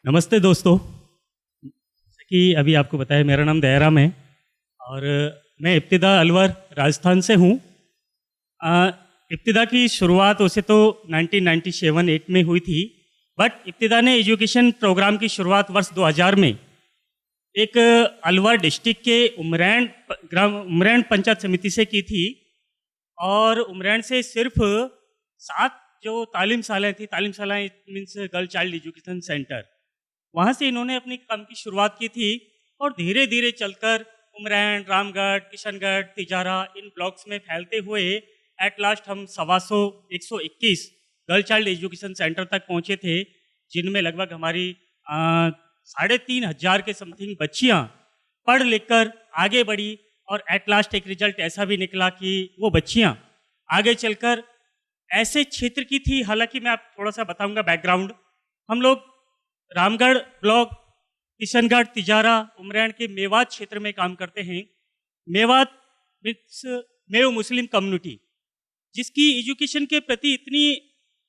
नमस्ते दोस्तों। कि अभी आपको बताया मेरा नाम दयाराम है और मैं इब्तिदा अलवर राजस्थान से हूँ। इब्तिदा की शुरुआत वैसे तो 1997-8 में हुई थी, बट इब्तिदा ने एजुकेशन प्रोग्राम की शुरुआत वर्ष 2000 में एक अलवर डिस्ट्रिक्ट के उमरैन पंचायत समिति से की थी। और उमरैन से सिर्फ 7 जो तालीमशालाएँ थी, तालीमशालाएँ means girl child education centre, वहाँ से इन्होंने अपनी काम की शुरुआत की थी। और धीरे धीरे चलकर उमरैन, रामगढ़, किशनगढ़, तिजारा इन ब्लॉक्स में फैलते हुए एट लास्ट हम 121 गर्ल चाइल्ड एजुकेशन सेंटर तक पहुँचे थे, जिनमें लगभग हमारी 3500 के समथिंग बच्चियाँ पढ़ लिख कर आगे बढ़ी। और एट लास्ट एक रिजल्ट ऐसा भी निकला कि वो बच्चियाँ आगे चलकर ऐसे क्षेत्र की थी। हालांकि मैं आप थोड़ा सा बताऊंगा बैकग्राउंड। हम लोग रामगढ़ ब्लॉक, किशनगढ़, तिजारा, उमरैन के मेवात क्षेत्र में काम करते हैं। मेवात मीन्स मेव मुस्लिम कम्युनिटी, जिसकी एजुकेशन के प्रति इतनी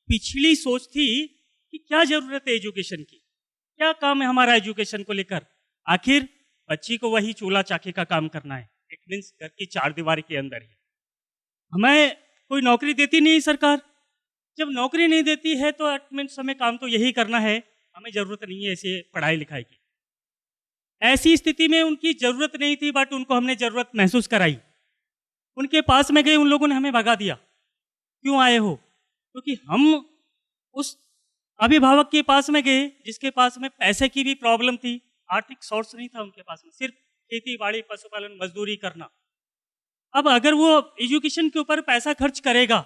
पिछड़ी सोच थी कि क्या ज़रूरत है एजुकेशन की, क्या काम है हमारा एजुकेशन को लेकर। आखिर बच्ची को वही चूल्हा चाकी का काम करना है, इट मीन्स घर की 4 दीवारी के अंदर ही। हमें कोई नौकरी देती नहीं सरकार। जब नौकरी नहीं देती है तो इट मीन्स हमें काम तो यही करना है, हमें ज़रूरत नहीं है ऐसे पढ़ाई लिखाई की। ऐसी स्थिति में उनकी ज़रूरत नहीं थी, बट उनको हमने ज़रूरत महसूस कराई। उनके पास में गए, उन लोगों ने हमें भगा दिया। क्यों आए हो? क्योंकि हम उस अभिभावक के पास में गए जिसके पास में पैसे की भी प्रॉब्लम थी, आर्थिक सोर्स नहीं था उनके पास में, सिर्फ खेती बाड़ी, पशुपालन, मजदूरी करना। अब अगर वो एजुकेशन के ऊपर पैसा खर्च करेगा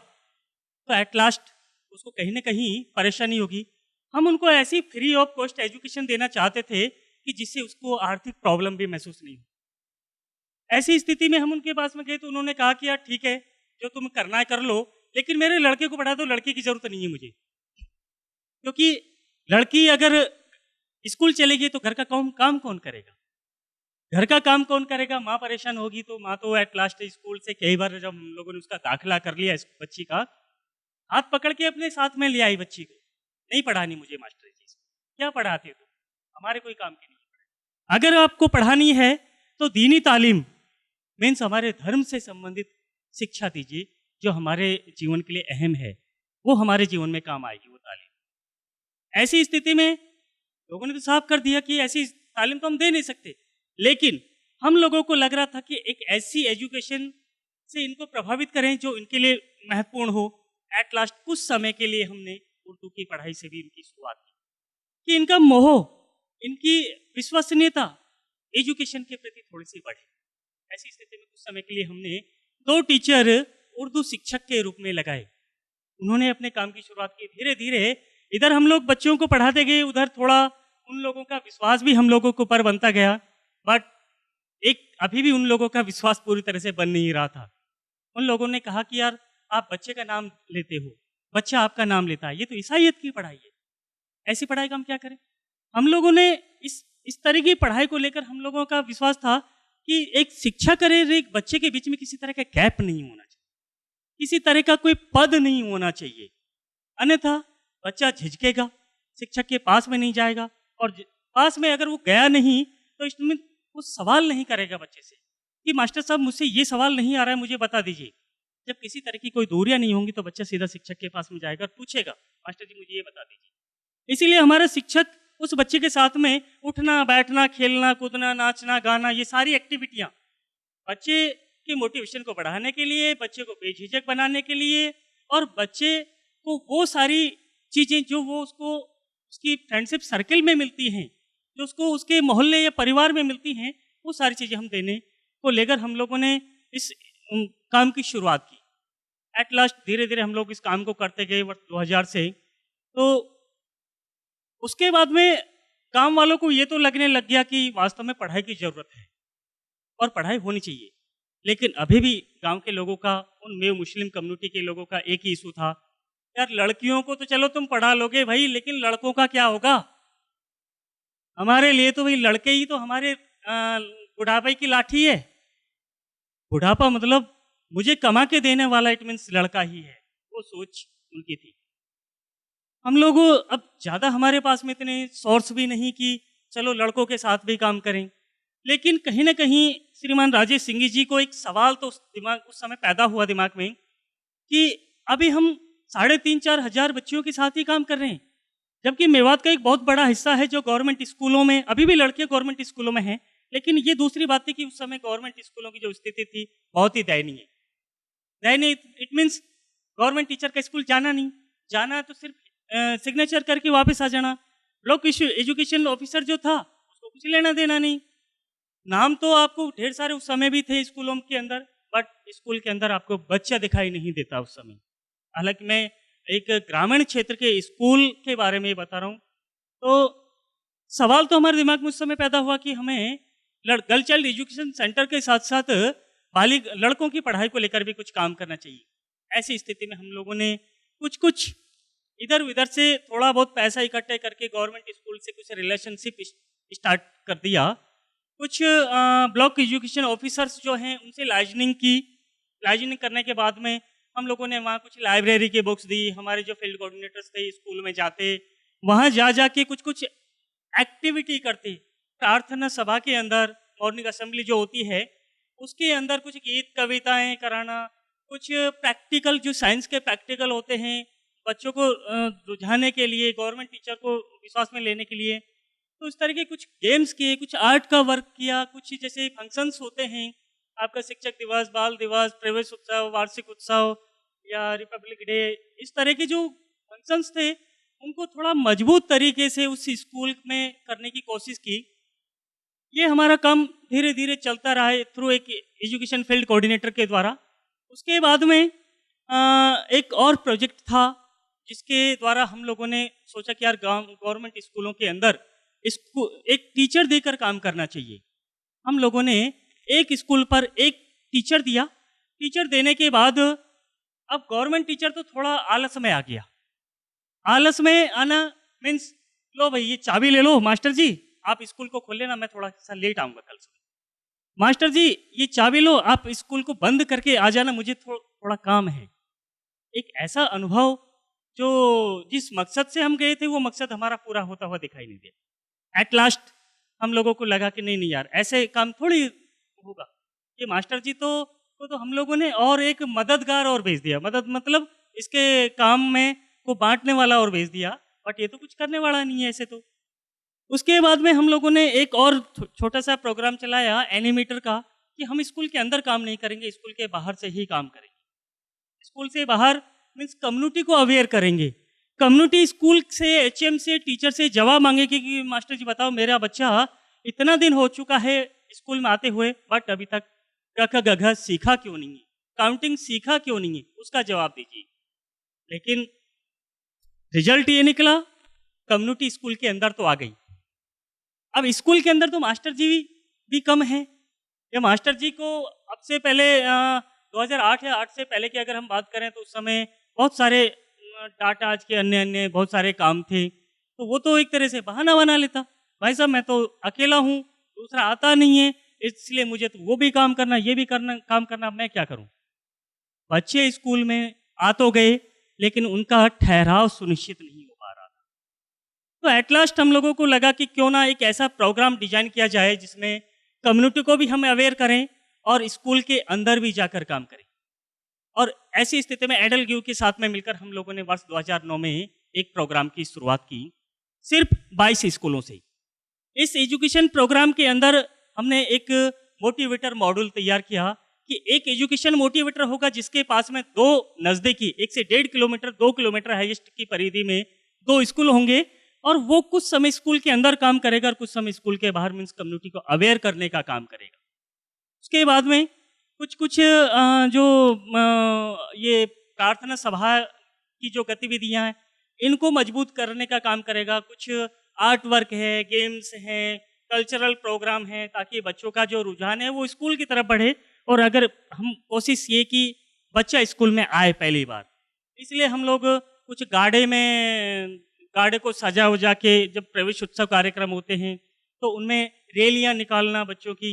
तो एट लास्ट उसको कहीं ना कहीं परेशानी होगी। हम उनको ऐसी फ्री ऑफ कॉस्ट एजुकेशन देना चाहते थे कि जिससे उसको आर्थिक प्रॉब्लम भी महसूस नहीं हो। ऐसी स्थिति में हम उनके पास में गए तो उन्होंने कहा कि यार ठीक है, जो तुम करना है कर लो, लेकिन मेरे लड़के को पढ़ा दो, लड़की की जरूरत नहीं है मुझे। क्योंकि लड़की अगर स्कूल चलेगी तो घर का काम कौन करेगा? घर का काम कौन करेगा? माँ परेशान होगी। तो माँ तो एट लास्ट स्कूल से कई बार जब हम लोगों ने उसका दाखिला कर लिया इस बच्ची का, हाथ पकड़ के अपने साथ में ले आई बच्ची को। नहीं पढ़ानी मुझे मास्टर जी, क्या पढ़ाते हो? हमारे कोई काम की नहीं है। अगर आपको पढ़ानी है तो दीनी तालीम मीन्स हमारे धर्म से संबंधित शिक्षा दीजिए, जो हमारे जीवन के लिए अहम है, वो हमारे जीवन में काम आएगी वो तालीम। ऐसी स्थिति में लोगों ने तो साफ कर दिया कि ऐसी तालीम तो हम दे नहीं सकते। लेकिन हम लोगों को लग रहा था कि एक ऐसी एजुकेशन से इनको प्रभावित करें जो इनके लिए महत्वपूर्ण हो। एट लास्ट कुछ समय के लिए हमने उर्दू की पढ़ाई से भी इनकी शुरुआत की कि इनका मोह, इनकी विश्वसनीयता एजुकेशन के प्रति थोड़ी सी बढ़े। ऐसी स्थिति में कुछ समय के लिए हमने 2 टीचर उर्दू शिक्षक के रूप में लगाए। उन्होंने अपने काम की शुरुआत की। धीरे धीरे इधर हम लोग बच्चों को पढ़ाते गए, उधर थोड़ा उन लोगों का विश्वास भी हम लोगों के ऊपर बनता गया। बट अभी भी उन लोगों का विश्वास पूरी तरह से बन नहीं रहा था। उन लोगों ने कहा कि यार आप बच्चे का नाम लेते हो, बच्चा आपका नाम लेता है, ये तो ईसाइयत की पढ़ाई है, ऐसी पढ़ाई का हम क्या करें? हम लोगों ने इस तरह की पढ़ाई को लेकर हम लोगों का विश्वास था कि एक शिक्षक और एक बच्चे के बीच में किसी तरह का गैप नहीं होना चाहिए, किसी तरह का कोई पद नहीं होना चाहिए। अन्यथा बच्चा झिझकेगा, शिक्षक के पास में नहीं जाएगा, और पास में अगर वो गया नहीं तो इसमें वो सवाल नहीं करेगा बच्चे से कि मास्टर साहब मुझसे ये सवाल नहीं आ रहा है, मुझे बता दीजिए। जब किसी तरह की कोई दूरियां नहीं होंगी तो बच्चा सीधा शिक्षक के पास में जाएगा और पूछेगा मास्टर जी मुझे ये बता दीजिए। इसीलिए हमारा शिक्षक उस बच्चे के साथ में उठना, बैठना, खेलना, कूदना, नाचना, गाना, ये सारी एक्टिविटियां बच्चे के मोटिवेशन को बढ़ाने के लिए, बच्चे को बेझिझक बनाने के लिए, और बच्चे को वो सारी चीज़ें जो वो उसको उसकी फ्रेंडशिप सर्कल में मिलती हैं, जो उसको उसके मोहल्ले या परिवार में मिलती हैं, वो सारी चीज़ें हम देने को लेकर हम लोगों ने इस काम की शुरुआत की। एट लास्ट धीरे धीरे हम लोग इस काम को करते गए वर्ष 2000 से। तो उसके बाद में गांव वालों को ये तो लगने लग गया कि वास्तव में पढ़ाई की ज़रूरत है और पढ़ाई होनी चाहिए। लेकिन अभी भी गांव के लोगों का, उन मेव मुस्लिम कम्युनिटी के लोगों का एक ही इशू था, यार लड़कियों को तो चलो तुम पढ़ा लोगे भाई, लेकिन लड़कों का क्या होगा? हमारे लिए तो भाई लड़के ही तो हमारे बुढ़ापे की लाठी है। बुढ़ापा मतलब मुझे कमा के देने वाला इट मीन्स लड़का ही है, वो सोच उनकी थी। हम लोग अब ज़्यादा हमारे पास में इतने सोर्स भी नहीं कि चलो लड़कों के साथ भी काम करें, लेकिन कहीं ना कहीं श्रीमान राजेश सिंह जी को एक सवाल तो उस समय पैदा हुआ दिमाग में कि अभी हम 3,500-4,000 बच्चियों के साथ ही काम कर रहे हैं, जबकि मेवात का एक बहुत बड़ा हिस्सा है जो गवर्नमेंट स्कूलों में, अभी भी लड़कियां गवर्नमेंट स्कूलों में हैं, लेकिन ये दूसरी बात थी कि उस समय गवर्नमेंट स्कूलों की जो स्थिति थी बहुत ही दयनीय। दयनीय इट मीन्स गवर्नमेंट टीचर का स्कूल जाना नहीं, जाना तो सिर्फ सिग्नेचर करके वापस आ जाना। ब्लॉक एजुकेशन ऑफिसर जो था उसको कुछ लेना देना नहीं। नाम तो आपको ढेर सारे उस समय भी थे स्कूलों के अंदर, बट स्कूल के अंदर आपको बच्चा दिखाई नहीं देता उस समय। हालांकि मैं एक ग्रामीण क्षेत्र के स्कूल के बारे में बता रहा हूँ, तो सवाल तो हमारे दिमाग में उस समय पैदा हुआ कि हमें गर्ल चाइल्ड एजुकेशन सेंटर के साथ साथ बालिग लड़कों की पढ़ाई को लेकर भी कुछ काम करना चाहिए। ऐसी स्थिति में हम लोगों ने कुछ इधर उधर से थोड़ा बहुत पैसा इकट्ठे करके गवर्नमेंट स्कूल से कुछ रिलेशनशिप स्टार्ट कर दिया। कुछ ब्लॉक एजुकेशन ऑफिसर्स जो हैं उनसे लाइजनिंग की। लाइजनिंग करने के बाद में हम लोगों ने वहाँ कुछ लाइब्रेरी की बुक्स दी। हमारे जो फील्ड कोऑर्डिनेटर्स थे स्कूल में जाते, वहाँ जा के कुछ एक्टिविटी करते। प्रार्थना सभा के अंदर मॉर्निंग असेंबली जो होती है उसके अंदर कुछ गीत कविताएं कराना, कुछ प्रैक्टिकल जो साइंस के प्रैक्टिकल होते हैं बच्चों को रुझाने के लिए, गवर्नमेंट टीचर को विश्वास में लेने के लिए, तो इस तरह के कुछ गेम्स किए, कुछ आर्ट का वर्क किया, कुछ जैसे फंक्शंस होते हैं आपका शिक्षक दिवस, बाल दिवस, प्रवेश उत्सव, वार्षिक उत्सव या रिपब्लिक डे, इस तरह के जो फंक्शंस थे उनको थोड़ा मजबूत तरीके से उस स्कूल में करने की कोशिश की। ये हमारा काम धीरे धीरे चलता रहा है थ्रू एक एजुकेशन फील्ड कोऑर्डिनेटर के द्वारा। उसके बाद में एक और प्रोजेक्ट था जिसके द्वारा हम लोगों ने सोचा कि यार गवर्नमेंट स्कूलों के अंदर एक टीचर देकर काम करना चाहिए। हम लोगों ने एक स्कूल पर एक टीचर दिया। टीचर देने के बाद अब गवर्नमेंट टीचर तो थोड़ा आलस में आ गया। आलस में आना मीन्स लो भाई ये चाबी ले लो मास्टर जी, आप स्कूल को खोल लेना, मैं थोड़ा सा लेट आऊँगा कल सुबह। मास्टर जी ये चाबी लो, आप स्कूल को बंद करके आ जाना, मुझे थोड़ा काम है। एक ऐसा अनुभव जो जिस मकसद से हम गए थे वो मकसद हमारा पूरा होता हुआ दिखाई नहीं दिया। एट लास्ट हम लोगों को लगा कि नहीं यार ऐसे काम थोड़ी होगा। ये मास्टर जी तो हम लोगों ने और एक मददगार और भेज दिया। मदद मतलब इसके काम में को बांटने वाला और भेज दिया, बट ये तो कुछ करने वाला नहीं है ऐसे तो। उसके बाद में हम लोगों ने एक और छोटा सा प्रोग्राम चलाया एनिमेटर का कि हम स्कूल के अंदर काम नहीं करेंगे, स्कूल के बाहर से ही काम करेंगे। स्कूल से बाहर मीन्स कम्युनिटी को अवेयर करेंगे। कम्युनिटी स्कूल से, एचएम से, टीचर से जवाब मांगेगी कि मास्टर जी बताओ मेरा बच्चा इतना दिन हो चुका है स्कूल में आते हुए बट अभी तक क ख ग घ सीखा क्यों नहीं है, काउंटिंग सीखा क्यों नहीं है, उसका जवाब दीजिए। लेकिन रिजल्ट ये निकला कम्युनिटी स्कूल के अंदर तो आ गई। अब स्कूल के अंदर तो मास्टर जी भी कम हैं। ये मास्टर जी को अब से पहले 2008 या 8 से पहले की अगर हम बात करें तो उस समय बहुत सारे डाटा आज के अन्य बहुत सारे काम थे, तो वो तो एक तरह से बहाना बना लेता, भाई साहब मैं तो अकेला हूँ, दूसरा आता नहीं है, इसलिए मुझे तो वो भी काम करना, ये भी काम करना, मैं क्या करूँ। बच्चे स्कूल में आ तो गए लेकिन उनका ठहराव सुनिश्चित नहीं हो पा रहा था। तो एट लास्ट हम लोगों को लगा कि क्यों ना एक ऐसा प्रोग्राम डिजाइन किया जाए जिसमें कम्युनिटी को भी हम अवेयर करें और स्कूल के अंदर भी जाकर काम करें। और ऐसी स्थिति में एडल गिव के साथ में मिलकर हम लोगों ने वर्ष 2009 में एक प्रोग्राम की शुरुआत की, सिर्फ 22 स्कूलों से। इस एजुकेशन प्रोग्राम के अंदर हमने एक मोटिवेटर मॉड्यूल तैयार किया कि एक एजुकेशन मोटिवेटर होगा जिसके पास में दो नज़दीकी 1 से 1.5 किलोमीटर 2 किलोमीटर हाईएस्ट की परिधि में 2 स्कूल होंगे और वो कुछ समय स्कूल के अंदर काम करेगा और कुछ समय स्कूल के बाहर मीन्स कम्युनिटी को अवेयर करने का काम करेगा। उसके बाद में कुछ जो ये प्रार्थना सभा की जो गतिविधियां हैं इनको मजबूत करने का काम करेगा। कुछ आर्ट वर्क है, गेम्स हैं, कल्चरल प्रोग्राम है, ताकि बच्चों का जो रुझान है वो स्कूल की तरफ बढ़े। और अगर हम कोशिश ये कि बच्चा स्कूल में आए पहली बार, इसलिए हम लोग कुछ गाड़े को सजा उजा के जब प्रवेश उत्सव कार्यक्रम होते हैं तो उनमें रैलियां निकालना बच्चों की,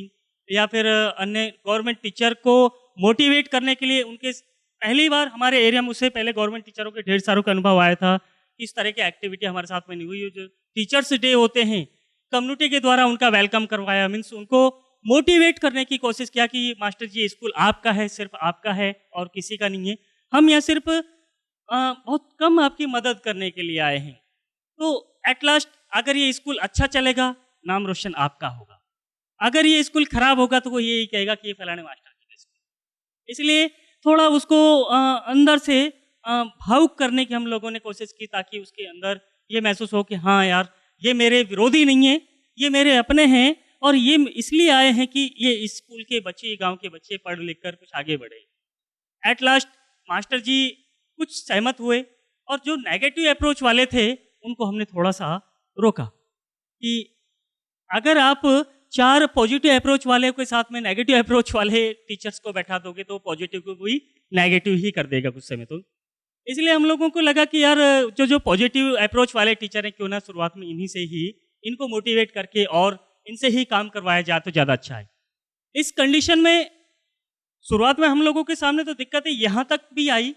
या फिर अन्य गवर्नमेंट टीचर को मोटिवेट करने के लिए उनके पहली बार हमारे एरिया में, उससे पहले गवर्नमेंट टीचरों के ढेर सारों का अनुभव आया था इस तरह की एक्टिविटी हमारे साथ में नहीं हुई। जो टीचर्स डे होते हैं, कम्युनिटी के द्वारा उनका वेलकम करवाया, मीन्स उनको मोटिवेट करने की कोशिश किया कि मास्टर जी ये स्कूल आपका है, सिर्फ आपका है और किसी का नहीं है। हम यहाँ सिर्फ बहुत कम आपकी मदद करने के लिए आए हैं। तो एट लास्ट अगर ये स्कूल अच्छा चलेगा, नाम रोशन आपका होगा। अगर ये स्कूल खराब होगा तो वो यही कहेगा कि ये फलाने मास्टर जी का स्कूल। इसलिए थोड़ा उसको अंदर से भावुक करने की हम लोगों ने कोशिश की, ताकि उसके अंदर ये महसूस हो कि हाँ यार, ये मेरे विरोधी नहीं है, ये मेरे अपने हैं, और ये इसलिए आए हैं कि ये स्कूल के बच्चे, गांव के बच्चे पढ़ लिख कर कुछ आगे बढ़े। एट लास्ट मास्टर जी कुछ सहमत हुए, और जो नेगेटिव अप्रोच वाले थे उनको हमने थोड़ा सा रोका कि अगर आप 4 पॉजिटिव अप्रोच वाले के साथ में नेगेटिव अप्रोच वाले टीचर्स को बैठा दोगे तो पॉजिटिव को भी नेगेटिव ही कर देगा कुछ समय। तो इसलिए हम लोगों को लगा कि यार जो पॉजिटिव अप्रोच वाले टीचर हैं, क्यों ना शुरुआत में इन्हीं से ही इनको मोटिवेट करके और इनसे ही काम करवाया जाए तो ज़्यादा अच्छा है। इस कंडीशन में शुरुआत में हम लोगों के सामने तो दिक्कतें यहाँ तक भी आई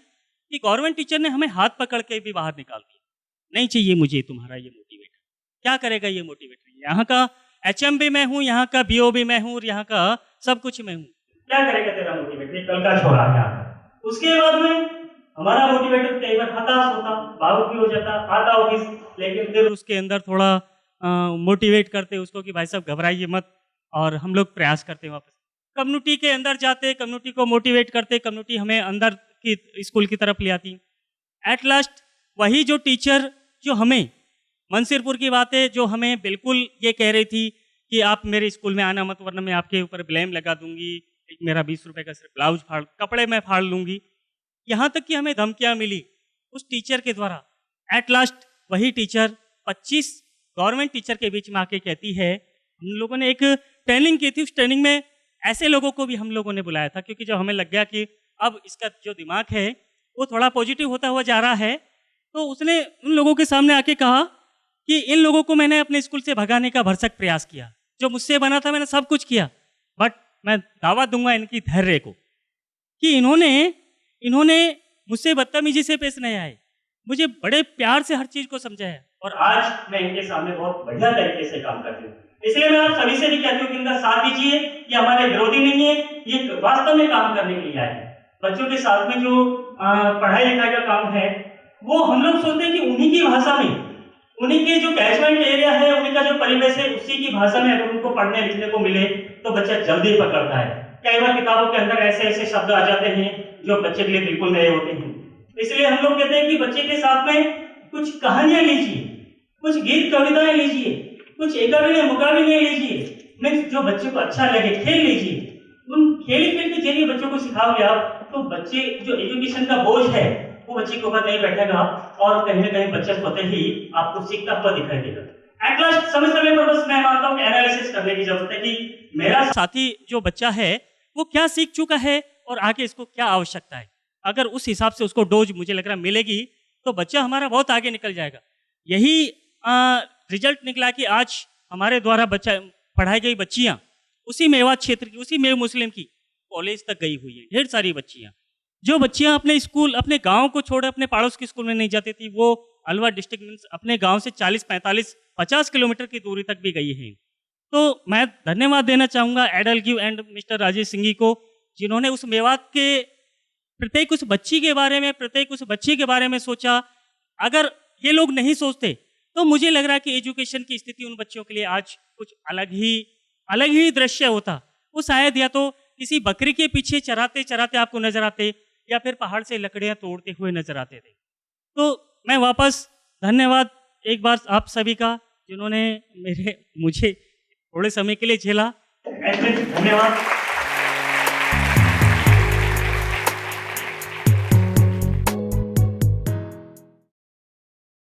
कि गवर्नमेंट टीचर ने हमें हाथ पकड़ के भी बाहर निकाल दिया। नहीं चाहिए मुझे तुम्हारा ये मोटिवेटर, क्या करेगा ये मोटिवेटर? यहाँ का HM भी मैं हूँ, यहाँ का BO भी मैं हूँ, और यहाँ का सब कुछ मैं हूँ, क्या करेगा तेरा मोटिवेटर? कल का छोड़ा यहाँ। उसके बाद में हमारा मोटिवेटर कई बार हताश होता, भावुक भी हो जाता, आता ऑफिस, लेकिन फिर उसके अंदर थोड़ा मोटिवेट करते उसको कि भाई साहब घबराइए मत, और हम लोग प्रयास करते वापस कम्युनिटी के अंदर जाते, कम्युनिटी को मोटिवेट करते, कम्युनिटी हमें अंदर की स्कूल की तरफ ले आती। एट लास्ट वही जो टीचर जो हमें मंसिरपुर की बात है, जो हमें बिल्कुल ये कह रही थी कि आप मेरे स्कूल में आना मत, वरना मैं आपके ऊपर ब्लेम लगा दूंगी, मेरा 20 रुपए का सिर्फ ब्लाउज कपड़े में फाड़ लूंगी, यहाँ तक कि हमें धमकियाँ मिली उस टीचर के द्वारा। एट लास्ट वही टीचर 25 गवर्नमेंट टीचर के बीच में आके कहती है, हम लोगों ने एक ट्रेनिंग की थी, उस ट्रेनिंग में ऐसे लोगों को भी हम लोगों ने बुलाया था, क्योंकि जब हमें लग गया कि अब इसका जो दिमाग है वो थोड़ा पॉजिटिव होता हुआ जा रहा है, तो उसने उन लोगों के सामने आके कहा कि इन लोगों को मैंने अपने स्कूल से भगाने का भरसक प्रयास किया, जो मुझसे बना था मैंने सब कुछ किया, बट मैं दावा दूंगा इनकी धैर्य को कि इन्होंने मुझसे बदतमीजी से पेश नहीं आए, मुझे बड़े प्यार से हर चीज को समझाया, और आज मैं इनके सामने बहुत बढ़िया तरीके से काम करती हूँ। इसलिए मैं आप सभी से भी कहती हूँ कि इनका साथ दीजिए, ये हमारे विरोधी नहीं है, ये वास्तव में काम करने के लिए आए हैं। बच्चों के साथ में जो पढ़ाई लिखाई का काम है, वो हम लोग सोचते हैं कि उन्हीं की भाषा में, उन्हीं के जो कैचमेंट एरिया है, उन्हीं का जो परिवेश है, उसी की भाषा में अगर उनको पढ़ने लिखने को मिले तो बच्चा जल्दी पकड़ता है। कई बार किताबों के अंदर ऐसे ऐसे शब्द आ जाते हैं जो बच्चे के लिए बिल्कुल नए होते हैं। इसलिए हम लोग कहते हैं कि बच्चे के साथ में कुछ कहानियां लीजिए, कुछ गीत कविताएं लीजिए, कुछ एकाभिनय मुकाबिले लीजिए, मीन्स जो बच्चे को अच्छा लगे खेल लीजिए। उन खेल के जरिए बच्चों को सिखाओगे आप, तो बच्चे जो एजुकेशन का बोझ है वो बच्चे के ऊपर नहीं बैठेगा, और कहीं ना कहीं बच्चा स्वतः ही आपको सीखता हुआ दिखाई देगा। एट लास्ट समय समय पर बस मैं मानता हूँ कि एनालिसिस करने की जरूरत है कि मेरा साथी जो बच्चा है वो क्या सीख चुका है और आगे इसको क्या आवश्यकता है। अगर उस हिसाब से उसको डोज मुझे लग रहा मिलेगी तो बच्चा हमारा बहुत आगे निकल जाएगा। यही रिजल्ट निकला कि आज हमारे द्वारा बच्चा पढ़ाई गई बच्चियां उसी मेवात क्षेत्र की, उसी मेव मुस्लिम की कॉलेज तक गई हुई है। ढेर सारी बच्चियां, जो बच्चियां अपने स्कूल, अपने गांव को छोड़ अपने पड़ोस के स्कूल में नहीं जाती थी, वो अलवर डिस्ट्रिक्ट मीन्स अपने गांव से 40, 45, 50 किलोमीटर की दूरी तक भी गई हैं। तो मैं धन्यवाद देना चाहूँगा एडलग्यू एंड मिस्टर राजेश सिंह को, जिन्होंने उस मेवात के प्रत्येक उस बच्ची के बारे में, प्रत्येक उस बच्चे के बारे में सोचा। अगर ये लोग नहीं सोचते तो मुझे लग रहा है कि एजुकेशन की स्थिति उन बच्चों के लिए आज कुछ अलग ही दृश्य होता। वो शायद या तो किसी बकरी के पीछे चराते चराते आपको नजर आते, या फिर पहाड़ से लकड़ियां तोड़ते हुए नजर आते थे। तो मैं वापस धन्यवाद एक बार आप सभी का, जिन्होंने मुझे थोड़े समय के लिए झेला। धन्यवाद।